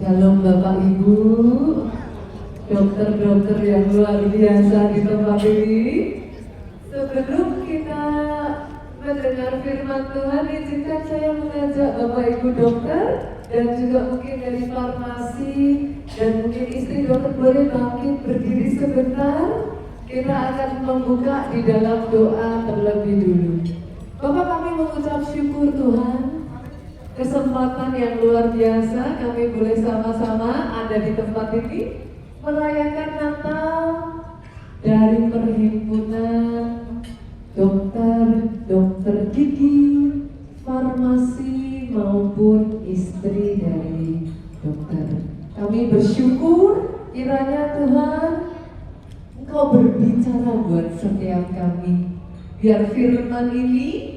Shalom Bapak Ibu, dokter-dokter yang luar biasa di tempat ini. Sebelum kita mendengar firman Tuhan, izinkan saya mengajak Bapak Ibu dokter dan juga mungkin dari farmasi dan mungkin istri dokter boleh bangkit berdiri sebentar. Kita akan membuka di dalam doa terlebih dulu. Bapak, kami mengucap syukur Tuhan, kesempatan yang luar biasa kami boleh sama-sama ada di tempat ini merayakan Natal dari perhimpunan dokter gigi, farmasi maupun istri dari dokter. Kami bersyukur kiranya Tuhan Engkau berbicara buat setiap kami, biar firman ini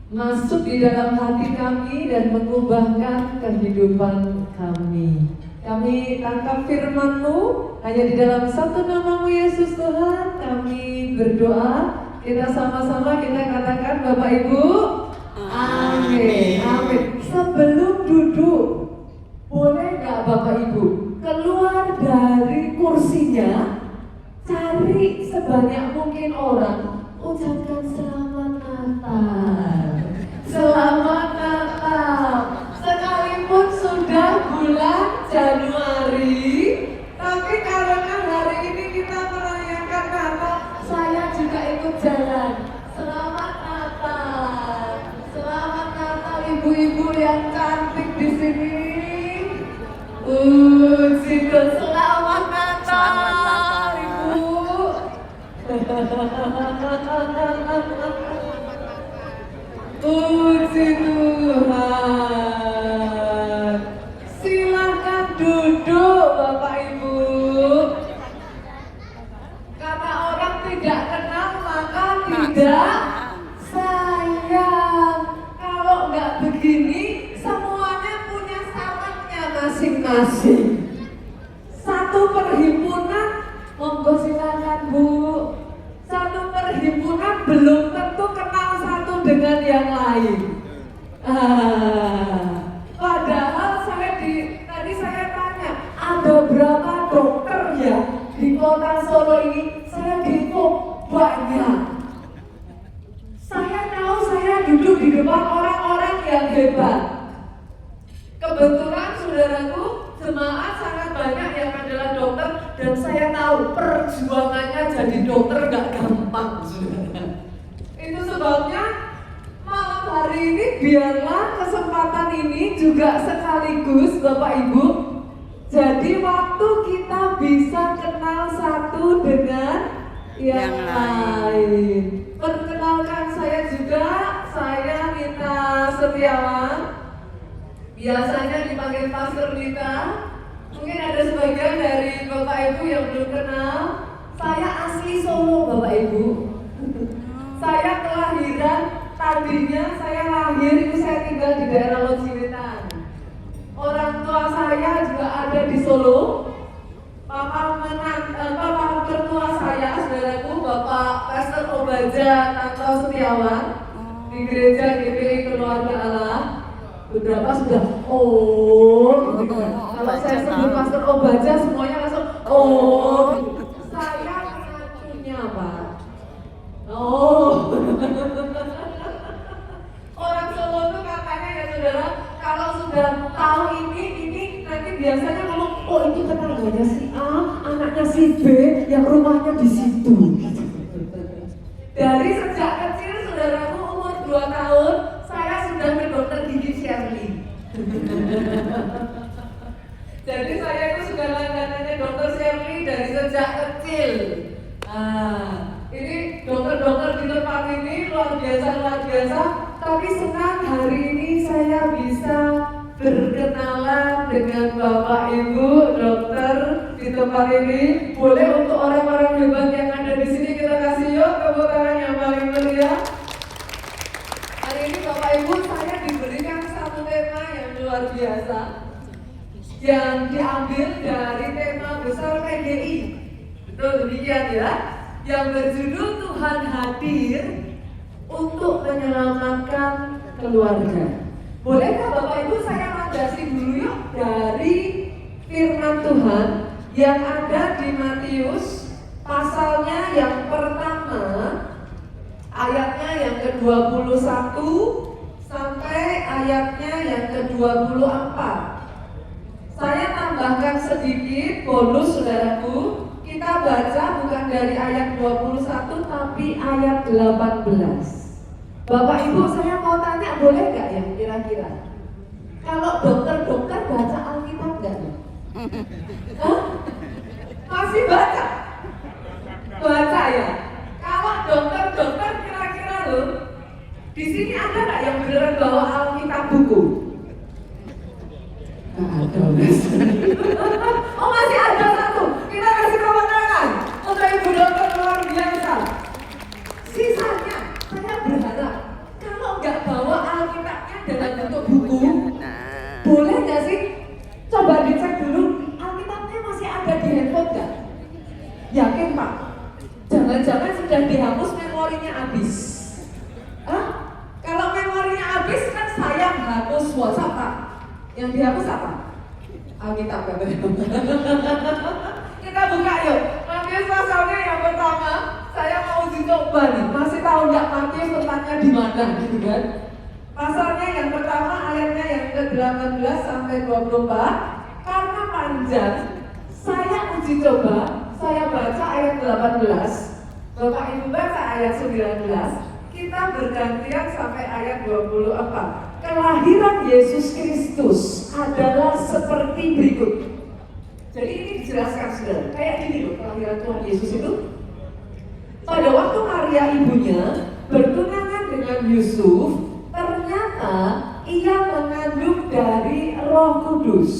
masuk di dalam hati kami dan mengubahkan kehidupan kami. Kami tangkap firman-Mu hanya di dalam satu nama-Mu Yesus Tuhan. Kami berdoa, kita sama-sama kita katakan Bapak Ibu, amin, amin. Sebelum duduk, boleh nggak Bapak Ibu keluar dari kursinya, cari sebanyak mungkin orang, ucapkan selamat Natal. Selamat Natal. Sekalipun sudah bulan Januari, tapi karena hari ini kita merayakan Natal, saya juga ikut jalan. Selamat Natal. Selamat Natal ibu-ibu yang cantik di sini. Situ selamat Natal, Ibu. Puji Tuhan. Silakan duduk Bapak Ibu. Kata orang tidak kenal maka tidak sayang. Kalau nggak begini semuanya punya salamnya masing-masing. Satu perhimpunan, monggo silakan Bu. Satu perhimpunan belum tentu kenal satu dengan yang lain. Padahal tadi saya tanya, ada berapa dokter ya di kota Solo ini? Saya hitung banyak. Saya tahu saya duduk di depan orang-orang yang hebat. Kebetulan saudaraku, jemaat sangat banyak yang adalah dokter, dan saya tahu perjuangannya jadi dokter gak gampang, saudara. Itu sebabnya malam hari ini biarlah kesempatan ini juga sekaligus Bapak Ibu jadi waktu kita bisa kenal satu dengan yang lain. Perkenalkan saya juga, saya Nita Setiawan. Biasanya dipanggil Pastor Nita. Mungkin ada sebagian dari Bapak Ibu yang belum kenal. Saya asli Solo Bapak Ibu. Saya kelahiran, tadinya saya lahir itu saya tinggal di daerah Lociwitan. Orang tua saya juga ada di Solo. Papa mertua saya, saudaraku, Bapak Pastor Obaja Tanto Setiawan di gereja GPI Keluarga Allah. Beberapa sudah gitu kan. Kalau saya sebut Pastor Obaja semuanya langsung gitu. Saya mengakunya Pak. Orang Solo itu katanya ya saudara, kalau sudah tahu ini nanti biasanya ngomong, oh itu tetangganya si A, anaknya si B, yang rumahnya di situ. Dari sejak kecil saudaraku umur 2 tahun, saya sudah ke dokter gigi Shirley. Jadi saya itu sudah langganannya dokter Shirley dari sejak kecil. Ini dokter-dokter di tempat ini luar biasa. Tapi senang hari ini saya bisa berkenalan dengan Bapak Ibu dokter di tempat ini. Boleh untuk orang-orang hebat yang ada di sini kita kasih yuk tepuk tangan yang paling meriah. Hari ini Bapak Ibu saya diberikan satu tema yang luar biasa yang diambil dari tema besar PGI. Betul demikian ya. Yang berjudul Tuhan hadir untuk menyelamatkan keluarga. Bolehkah Bapak Ibu saya landasi dulu yuk dari Tuhan yang ada di Matius pasalnya yang pertama, ayatnya yang ke-21 sampai ayatnya yang ke-24. Saya tambahkan sedikit bonus saudaraku. Kita baca bukan dari ayat 21 tapi ayat 18. Bapak Ibu, saya mau tanya, boleh nggak ya kira-kira? Kalau dokter-dokter baca Alkitab nggak? Hah? Masih baca? Baca ya? Kalau dokter-dokter kira-kira loh, di sini ada nggak yang beneran bawa Alkitab buku? Nggak ada. Oh, masih ada satu. Kita kasih tepuk tangan untuk Ibu dokter luar biasa. Sisanya saya berharap kalau nggak bawa Alkitabnya dalam bentuk buku, boleh nggak sih? Coba dicek dulu Alkitabnya masih ada di handphone nggak? Yakin Pak? Jangan-jangan sudah dihapus, memorinya habis. Hah? Kalau memorinya habis kan sayang hapus WhatsApp Pak. Yang dihapus apa? Alkitab katanya. Kita buka yuk. Matius pasalnya yang pertama. Saya mau uji coba nih. Masih tahu nggak Matius letaknya di mana gitu kan? Pasalnya yang pertama ayatnya yang ke-18 sampai 24. Karena panjang, saya uji coba. Saya baca ayat 18. Bapak Ibu baca ayat 19. Kita bergantian sampai ayat 24. Kelahiran Yesus Kristus adalah seperti berikut. Jadi ini dijelaskan saudara. Kayak gini loh kelahiran Tuhan Yesus itu. Pada waktu Maria ibunya bertunangan dengan Yusuf, ternyata ia mengandung dari Roh Kudus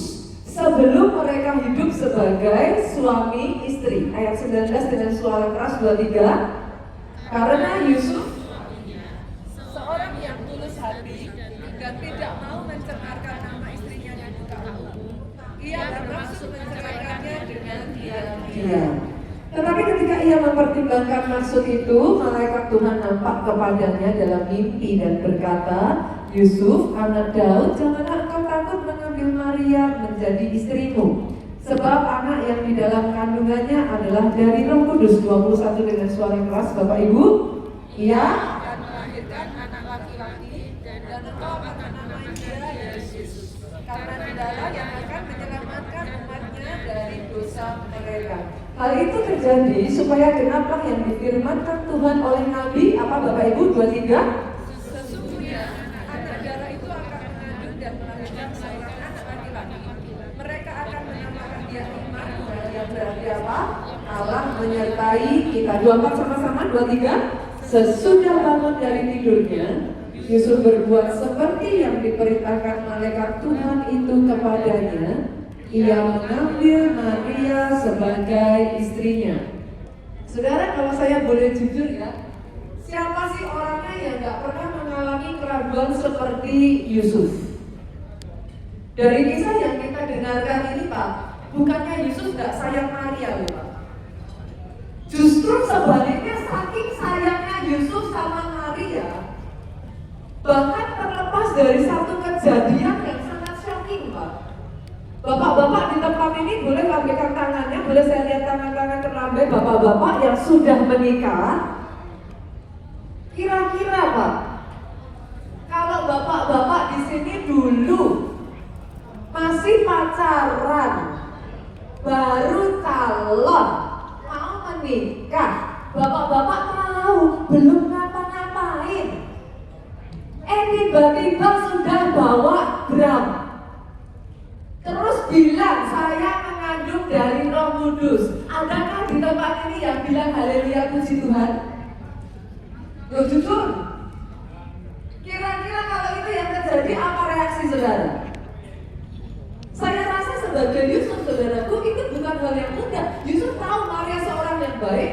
sebelum mereka hidup sebagai suami istri. Ayat 19 dengan suara keras 23. Karena Yusuf seorang yang tulus hati dan tidak mau mencemarkan nama istrinya di muka umum, ia bermaksud menceraikannya dengan diam-diam. Tetapi ketika ia mempertimbangkan maksud itu, malaikat Tuhan nampak kepadanya dalam mimpi dan berkata, Yusuf, anak Daud, janganlah engkau takut mengambil Maria menjadi istrimu, sebab anak yang di dalam kandungannya adalah dari Roh Kudus. 21 dengan suara keras, Bapak Ibu. Ia akan melahirkan anak laki-laki dan engkau akan menamai dia Yesus, karena dialah yang akan menyelamatkan umatnya dari dosa mereka. Hal itu terjadi supaya genaplah yang difirmankan Tuhan oleh Nabi, apa Bapak Ibu? 23. Sesungguhnya anak darah itu akan mengandung dan melahirkan seorang anak laki-laki. Mereka akan menamakan dia Iman, yang berarti apa? Allah menyertai kita. 24 sama-sama, 23. Sesudah bangun dari tidurnya, Yusuf berbuat seperti yang diperintahkan malaikat Tuhan itu kepadanya. Ia mengambil Maria sebagai istrinya. Saudara, kalau saya boleh jujur ya, siapa sih orangnya yang gak pernah mengalami keraguan seperti Yusuf? Dari kisah yang kita dengarkan ini Pak, bukannya Yusuf gak sayang Maria loh Pak. Justru sebaliknya, saking sayangnya Yusuf sama Maria, bahkan terlepas dari satu kejadian yang sangat shocking Pak. Bapak-bapak di tempat ini boleh lambaikan tangannya, boleh saya lihat tangan-tangan terlambai bapak-bapak yang sudah menikah. Kira-kira Pak, kalau bapak-bapak di sini dulu masih pacaran, baru calon, mau menikah, bapak-bapak tahu belum ngapa-ngapain, tiba-tiba sudah bawa drum. Terus bilang saya mengandung dari Roh Kudus. Adakah di tempat ini yang bilang haleluya puji Tuhan? Loh jujur, kira-kira kalau itu yang terjadi apa reaksi saudara? Saya rasa sebagai Yusuf saudaraku itu bukan hal yang mudah. Yusuf tahu Maria seorang yang baik,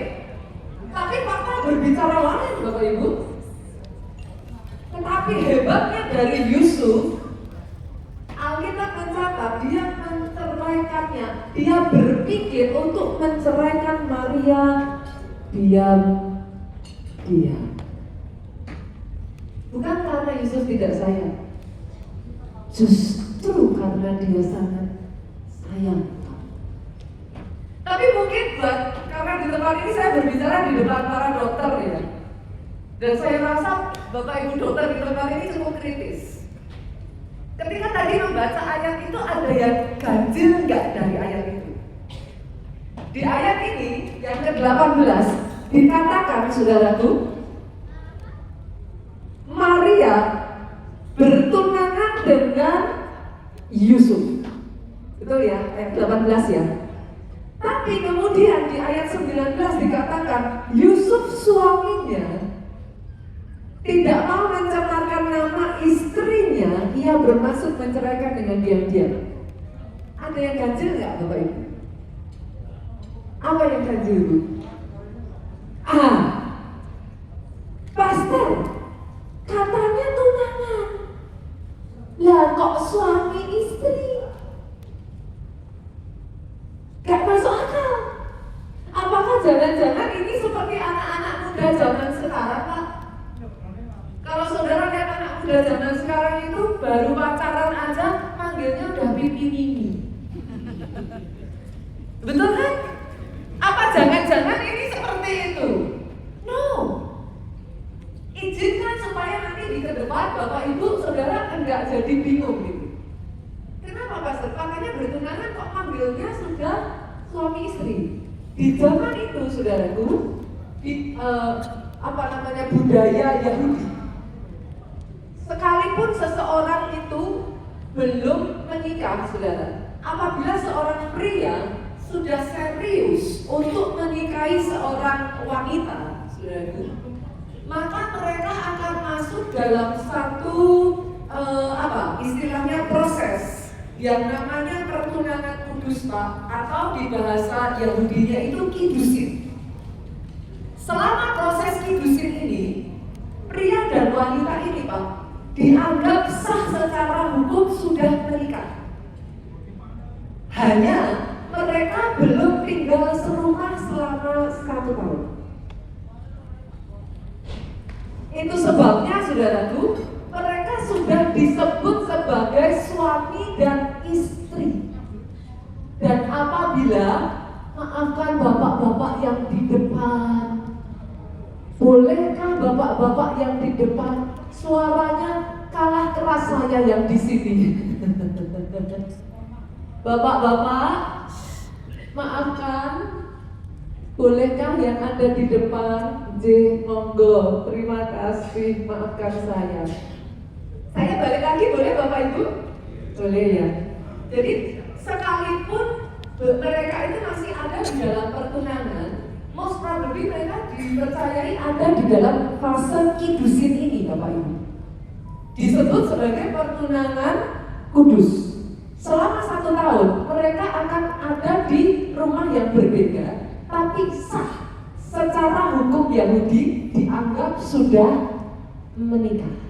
tapi fakta berbicara lain Bapak Ibu. Tetapi hebatnya dari Yusuf, Alkitab mencatat dia menceraikannya. Dia berpikir untuk menceraikan Maria diam-diam. Bukan karena Yusuf tidak sayang, justru karena dia sangat sayang. depan ini saya berbicara di depan para dokter ya. Dan saya rasa Bapak Ibu dokter di tempat ini cukup kritis. Ketika tadi membaca ayat itu, ada yang ganjil nggak dari ayat itu? Di ayat ini yang ke-18 dikatakan, saudaraku, Maria bertunangan dengan Yusuf. Betul ya, ayat 18 ya. Tapi kemudian di ayat 19 dikatakan Yusuf suaminya tidak mau mencemarkan nama istrinya, ia bermaksud menceraikan dengan diam-diam. Ada yang ganjil nggak Bapak Ibu? Apa yang ganjil Bu? Pastor, katanya tunangan. Lah kok suami istri? Gak masuk akal. Apakah jangan-jangan ini seperti anak-anak muda zaman sekarang Pak? Kalau saudara lihat anak muda zaman sekarang itu baru pacaran aja panggilnya udah pipi mimi. Betul kan? Apa jangan-jangan ini seperti itu? No. Izinkan supaya nanti di depan Bapak Ibu saudara enggak jadi bingung gitu. Kenapa Pastor? Makanya bertunangan kok panggilnya sudah suami istri. Di zaman itu saudaraku, di budaya Yahudi, sekalipun seseorang itu belum menikah, saudara, apabila seorang pria sudah serius untuk menikahi seorang wanita, saudaraku, maka mereka akan masuk dalam satu istilahnya proses yang namanya pertunangan kudus Pak, atau di bahasa Yahudinya itu kidusin. Selama proses kidusin ini, pria dan wanita ini Pak dianggap sah secara hukum sudah menikah. Hanya mereka belum tinggal serumah selama 1 tahun. Itu sebabnya saudaraku, mereka sudah disebut sebagai suami dan istri. Dan apabila, maafkan bapak-bapak yang di depan, bolehkah bapak-bapak yang di depan suaranya kalah keras saya yang di sini? Bapak-bapak, maafkan, bolehkah yang ada di depan? Monggo, terima kasih, maafkan saya. Saya balik lagi boleh Bapak Ibu? Boleh ya. Jadi sekalipun mereka itu masih ada di dalam pertunangan, most probably mereka dipercayai ada di dalam fase kidusin ini Bapak Ibu. Disebut sebagai pertunangan kudus. Selama 1 tahun mereka akan ada di rumah yang berbeda, tapi sah secara hukum Yahudi dianggap sudah menikah.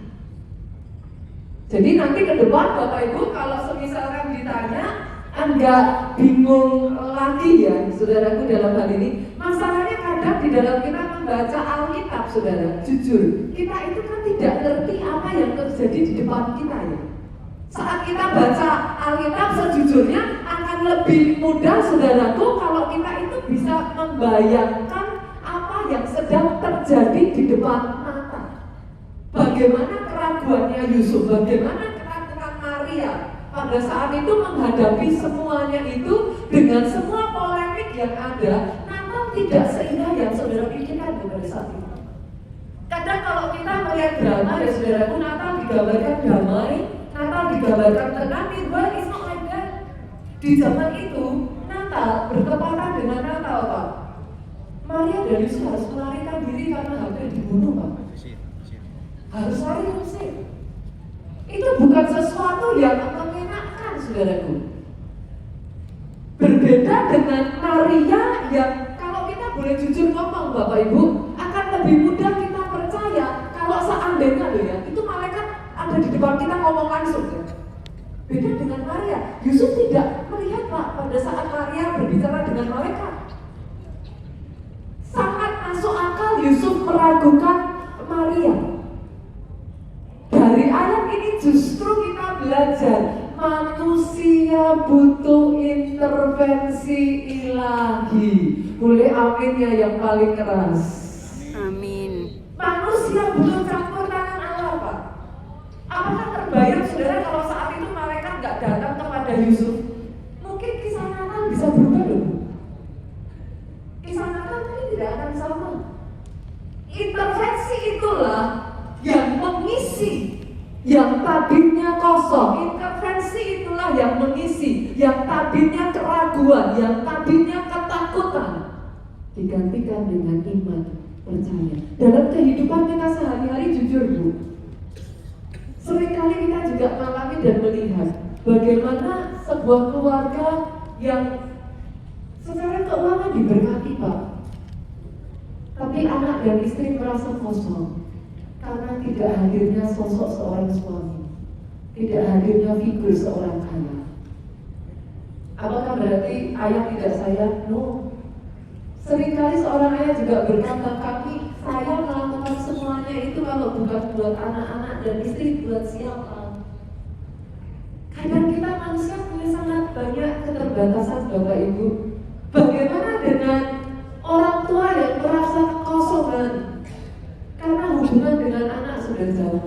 Jadi nanti ke depan Bapak Ibu kalau semisalkan ditanya, enggak bingung lagi ya saudaraku dalam hal ini. Masalahnya kadang di dalam kita membaca Alkitab saudara, jujur kita itu kan tidak ngerti apa yang terjadi di depan kita ya. Saat kita baca Alkitab sejujurnya akan lebih mudah saudaraku kalau kita itu bisa membayangkan apa yang sedang terjadi di depan mata. Bagaimana keraguannya Yusuf, bagaimana keraguan Maria pada saat itu menghadapi semuanya itu dengan semua polemik yang ada. Natal tidak seindah yang saudara pikirkan pada saat itu. Kadang kalau kita melihat drama ya saudaraku, Natal digambarkan damai, Natal digambarkan tenang, well it's not like that. Di zaman itu Natal bertepatan dengan Natal Pak. Maria dan Yusuf harus melarikan diri karena hampir dibunuh Pak. Harus lari ke Mesir. Itu bukan sesuatu yang menyenangkan saudaraku. Berbeda dengan Maria yang kalau kita boleh jujur ngomong Bapak Ibu, akan lebih mudah kita percaya kalau seandainya loh ya, itu malaikat ada di depan kita ngomong langsung ya. Beda dengan Maria, Yusuf tidak melihat Pak pada saat Maria berbicara dengan malaikat. Sangat masuk akal Yusuf meragukan Maria. Dari ayat ini justru kita belajar manusia butuh intelektual intervensi ilahi. Boleh amin ya yang paling keras. Amin. Manusia butuh campur tangan Allah, Pak. Apakah terbayang saudara kalau saat itu malaikat nggak datang kepada Yusuf? Mungkin kisah Natal bisa berubah loh. Kisah Natal mungkin tidak akan sama. Intervensi itulah yang mengisi yang tadinya kosong. Intervensi itulah yang mengisi yang tadinya keraguan, yang tadinya ketakutan, digantikan dengan iman, percaya. Dalam kehidupan kita sehari-hari, jujur Bu, seringkali kita juga mengalami dan melihat bagaimana sebuah keluarga yang secara keuangan diberkati Pak, tapi anak dan istri merasa kosong karena tidak hadirnya sosok seorang suami, tidak hadirnya figur seorang ayah. Apakah berarti ayah tidak sayang? No. Seringkali seorang ayah juga berkata, saya melakukan semuanya itu kalau bukan buat anak-anak dan istri, buat siapa? Kadang kita manusia punya sangat banyak keterbatasan Bapak Ibu. Bagaimana dengan orang tua yang merasa kekosongan karena hubungan dengan anak sudah jauh?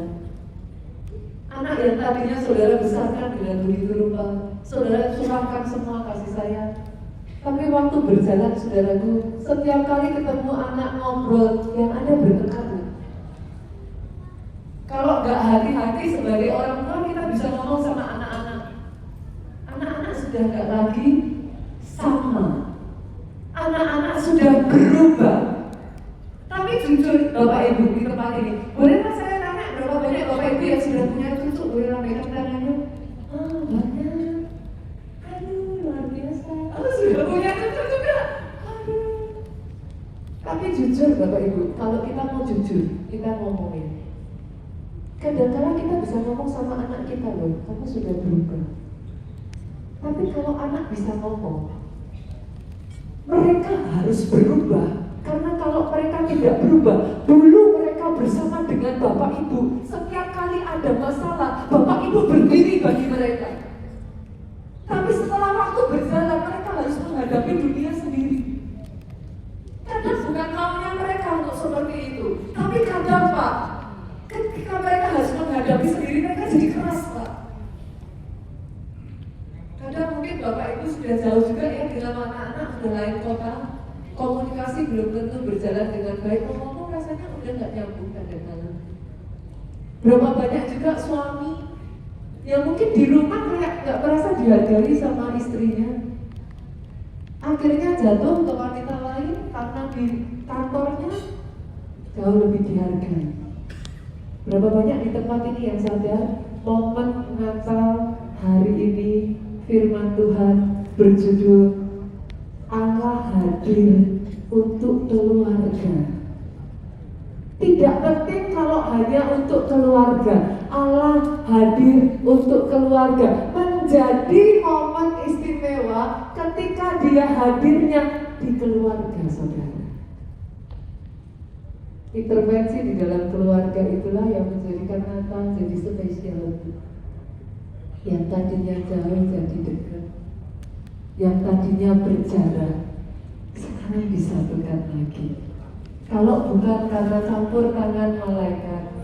Anak yang tadinya saudara besarkan dengan begitu rupa, saudara curahkan semua kasih sayang, tapi waktu berjalan saudaraku, setiap kali ketemu anak ngobrol yang ada bertengkar. Kalau nggak hati-hati sebagai orang tua, kita bisa ngomong sama anak-anak. Anak-anak sudah nggak lagi sama. Anak-anak sudah berubah. Tapi jujur Bapak Ibu di tempat ini, bolehkah saya tanya berapa banyak Bapak Ibu yang sudah punya cucu? Boleh lambaikan tangannya? Banyak. Aduh, luar biasa. Sudah punya cucu juga. Aduh. Tapi jujur Bapak Ibu, kalau kita mau jujur, kita ngomongin. Kadang-kadang kita bisa ngomong sama anak kita loh, kamu sudah berubah. Tapi kalau anak bisa ngomong, mereka harus berubah. Karena kalau mereka tidak berubah, dulu mereka bersama dengan Bapak Ibu, setiap kali ada masalah, Bapak Ibu berdiri bagi mereka. Tapi setelah waktu berjalan, mereka harus menghadapi dunia sendiri. Karena bukan maunya mereka untuk seperti itu. Tapi kadang Pak, ketika mereka harus menghadapi sendiri, mereka jadi keras Pak. Kadang mungkin Bapak Ibu sudah jauh juga ya dengan anak-anak, sudah lain kota, komunikasi belum tentu berjalan dengan baik. Ngomong rasanya udah nggak nyambung kadang-kadang. Berapa banyak juga suami yang mungkin di rumah kayak nggak merasa dihargai sama istrinya, akhirnya jatuh ke wanita lain karena di kantornya jauh lebih dihargai. Berapa banyak di tempat ini yang sadar momen Natal hari ini firman Tuhan berjudul Allah hadir untuk keluarga. Tidak penting kalau hanya untuk keluarga, Allah hadir untuk keluarga. Menjadi momen istimewa ketika dia hadirnya di keluarga saudara. Intervensi di dalam keluarga itulah yang menjadikan Natal jadi spesial. Yang tadinya jauh jadi dekat, yang tadinya berjarak sekarang disatukan lagi. Kalau bukan karena campur tangan malaikat,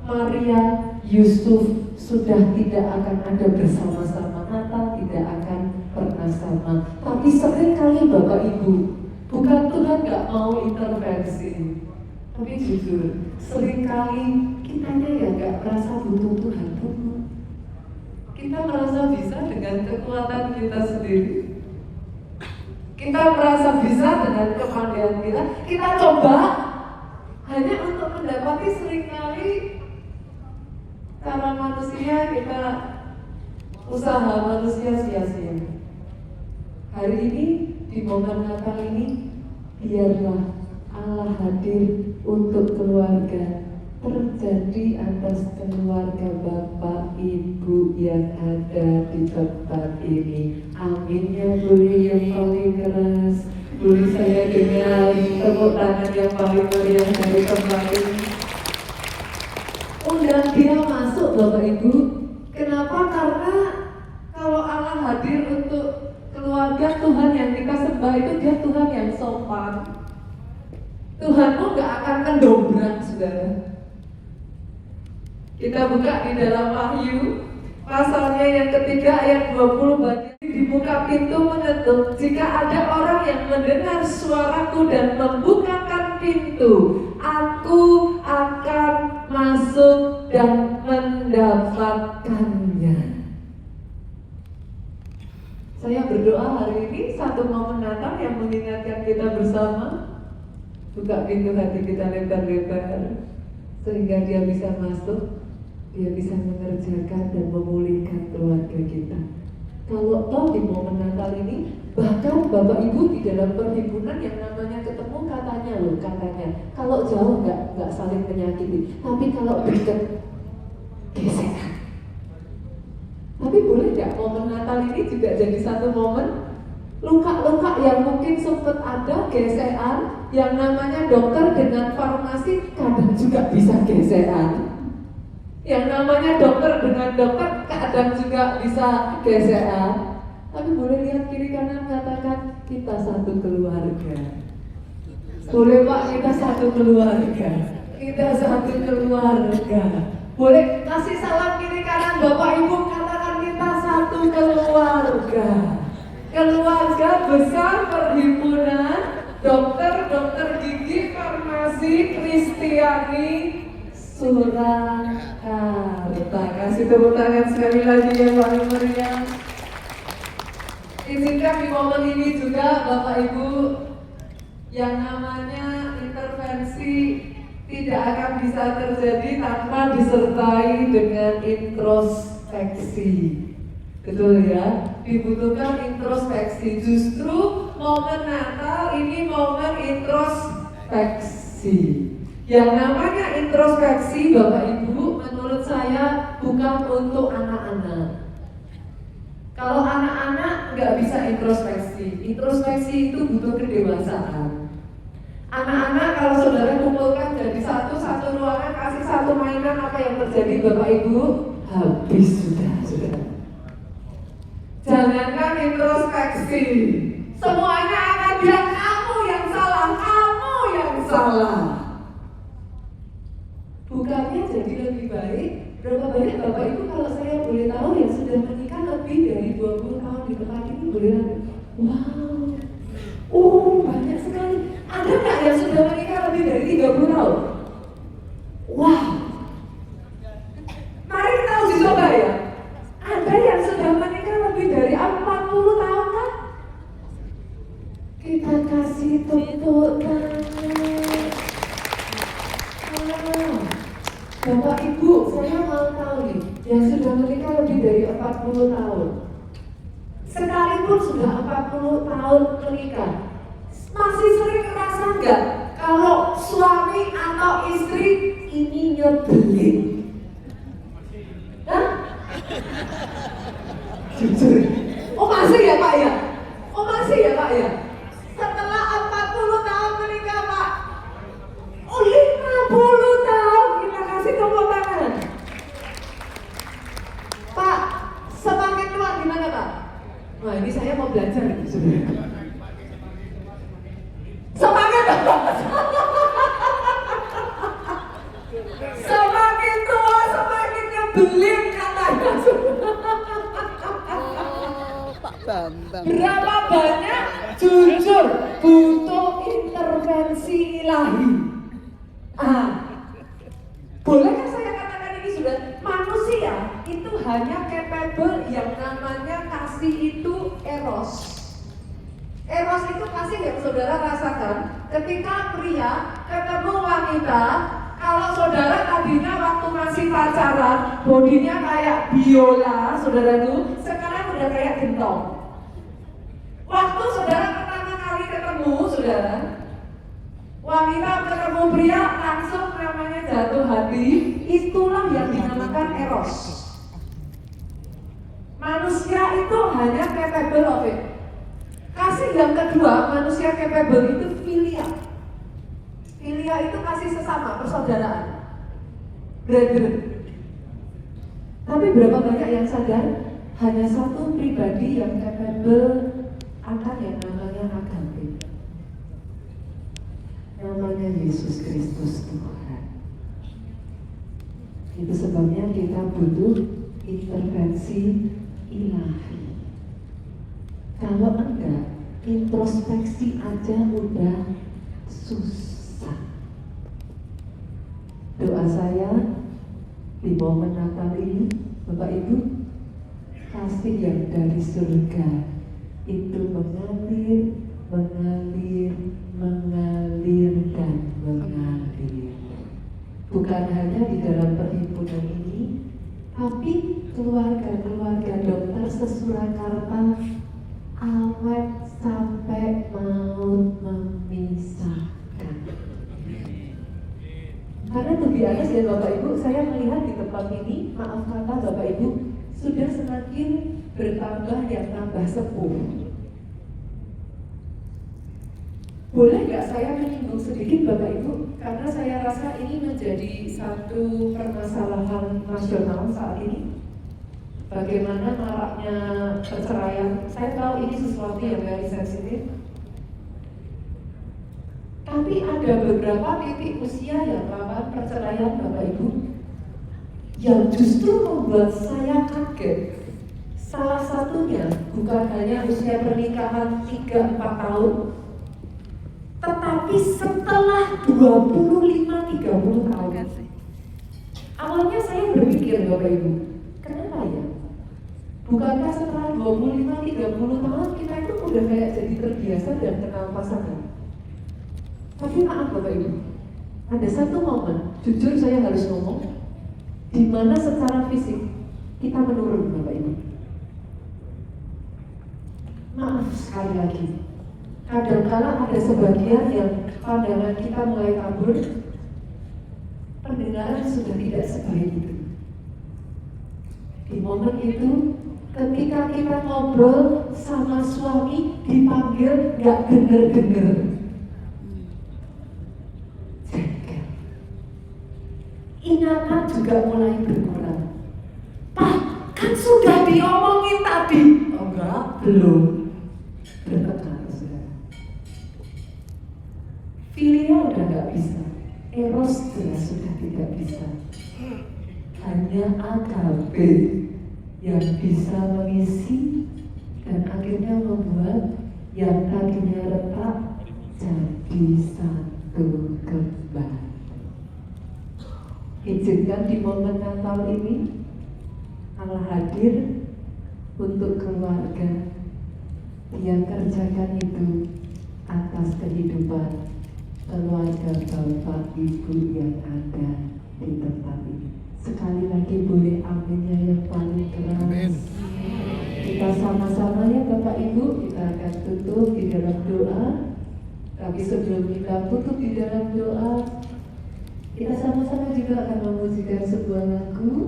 Maria, Yusuf sudah tidak akan ada bersama-sama. Natal tidak akan pernah sama. Tapi seringkali Bapak Ibu, bukan Tuhan gak mau intervensi, tapi jujur seringkali kitanya ya gak merasa butuh Tuhan pun. Kita merasa bisa dengan kekuatan kita sendiri. Kita merasa bisa dengan kepandaian kita. Kita coba hanya untuk mendapati seringkali cara manusia kita usaha manusia sia-sia. Hari ini di momen Natal ini biarlah Allah hadir untuk keluarga, terjadi atas keluarga Bapak Ibu yang ada di tempat ini. Aminnya boleh yang paling keras. Boleh saya dengar tepuk tangan yang paling meriah dari tempat ini. Undang dia masuk Bapak Ibu. Kenapa? Karena kalau Allah hadir untuk keluarga Tuhan yang kita sembah itu dia Tuhan yang sopan. Tuhanmu gak akan mendobrak, saudara. Kita buka di dalam Wahyu pasalnya yang ketiga ayat 20 bagian di muka pintu mengetuk. Jika ada orang yang mendengar suaraku dan membukakan pintu, aku akan masuk dan mendapatkannya. Saya berdoa hari ini satu momen Natal yang mengingatkan kita bersama. Buka pintu hati kita lebar-lebar sehingga dia bisa masuk, dia bisa mengerjakan dan memulihkan keluarga kita. Kalau toh di momen Natal ini, bahkan Bapak Ibu di dalam perhimpunan yang namanya ketemu katanya, kalau jauh nggak saling menyakiti, tapi kalau dekat gesekan. Tapi boleh nggak momen Natal ini juga jadi satu momen luka-luka yang mungkin sempat ada gesekan, yang namanya dokter dengan farmasi kadang juga bisa gesekan. Yang namanya dokter dengan dokter kadang juga bisa gesekan. Tapi boleh lihat kiri kanan, katakan kita satu keluarga. Boleh Pak, kita satu keluarga. Kita satu keluarga. Boleh kasih salam kiri kanan Bapak Ibu, katakan kita satu keluarga. Keluarga besar perhimpunan dokter gigi farmasi Kristiani Surakarta. Kasih tepuk tangan sekali lagi ya Pak Meriam. Izinkan di momen ini juga Bapak Ibu, yang namanya intervensi tidak akan bisa terjadi tanpa disertai dengan introspeksi. Betul ya, dibutuhkan introspeksi. Justru momen Natal ini momen introspeksi. Yang namanya introspeksi Bapak Ibu, menurut saya bukan untuk anak-anak. Kalau anak-anak nggak bisa introspeksi. Introspeksi itu butuh kedewasaan. Anak-anak kalau saudara kumpulkan jadi satu ruangan, kasih satu mainan, apa yang terjadi Bapak Ibu? Habis sudah. Jangankan introspeksi, semuanya akan bilang kamu yang salah. Bukannya jadi lebih baik. Berapa banyak Bapak Ibu kalau saya boleh tahu yang sudah menikah lebih dari 20 tahun di tempat ini, boleh lihat? Wow, banyak sekali. Ada nggak yang sudah menikah lebih dari 30 tahun? Wow. Mari kita uji coba ya. Ada yang sudah menikah lebih dari 40 tahun kan? Kita kasih tepuk tangan. Bapak Ibu, saya mau tahu nih, yang sudah menikah lebih dari 40 tahun. Sekalipun sudah 40 tahun menikah, masih sering merasa enggak kalau suami atau istri ini nyebelin? Hah? Jujur. Oh masih ya Pak ya? Setelah 40 tahun menikah Pak. Oh 50 tahun, kita kasih tepuk tangan. Pak, semakin tua gimana Pak? Wah ini saya mau belajar nih sebenarnya. Semakin tua semakin nyebelin katanya. Pak Bambang. Berapa banyak jujur butuh intervensi ilahi. Bolehkah saya katakan ini sudah manusia itu hanya capable yang namanya kasih itu eros. Eros itu kasih yang saudara rasakan ketika pria ketemu wanita. Kalau saudara tadinya waktu masih pacaran bodinya kayak biola, saudaraku, sekarang udah kayak gentong. Waktu saudara pertama kali ketemu, saudara, wanita ketemu pria langsung namanya jatuh hati. Itulah yang dinamakan eros. Manusia itu hanya capable of it. Kasih yang kedua, manusia capable itu filia. Filia itu kasih sesama, persaudaraan, brethren. Tapi berapa banyak yang sadar hanya satu pribadi yang capable Yesus Kristus Tuhan. Itu sebabnya kita butuh intervensi ilahi. Kalau enggak, introspeksi aja udah susah. Doa saya di momen Natal ini, Bapak Ibu, kasih yang dari surga itu mengalir, mengalir, mengalir, dan mengalir. Bukan hanya di dalam perhimpunan ini, tapi keluarga-keluarga dokter se-Surakarta awet sampai maut memisahkan. Karena lebih honest ya Bapak Ibu, saya melihat di tempat ini, maaf kata Bapak Ibu, sudah semakin bertambah yang tambah sepuh. Boleh nggak saya menyinggung sedikit Bapak Ibu? Karena saya rasa ini menjadi satu permasalahan nasional saat ini. Bagaimana maraknya perceraian. Saya tahu ini sesuatu yang very sensitif. Tapi ada beberapa titik usia yang rawan perceraian Bapak Ibu, yang justru membuat saya kaget. Salah satunya bukan hanya usia pernikahan 3-4 tahun, tetapi setelah 25-30 tahun. Awalnya saya berpikir Bapak Ibu, kenapa ya? Bukankah setelah 25-30 tahun kita itu udah kayak jadi terbiasa dan kenal pasangan? Tapi maaf Bapak Ibu, ada satu momen, jujur saya harus ngomong, di mana secara fisik kita menurun Bapak Ibu. Maaf sekali lagi, kadang-kala ada sebagian yang pandangan kita mulai kabur, pendengaran sudah tidak sebaik itu. Di momen itu, ketika kita ngobrol sama suami dipanggil gak denger-denger. Ingatan juga mulai berkurang. Pak, kan sudah diomongin tadi. Oh enggak, belum. Bertengkar saudara. Filia udah gak bisa. Eros jelas sudah tidak bisa. Hanya AKB yang bisa mengisi dan akhirnya membuat yang tadinya retak jadi satu kembali. Izinkan di momen Natal ini Allah hadir untuk keluarga yang kerjakan itu atas kehidupan keluarga Bapak Ibu yang ada di tempat ini. Sekali lagi boleh aminnya yang paling keras. Amin. Kita sama-sama ya Bapak Ibu, kita akan tutup di dalam doa. Tapi sebelum kita tutup di dalam doa, kita sama-sama juga akan memujikan sebuah lagu.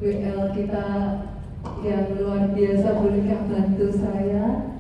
WL kita yang luar biasa, bolehkah bantu saya?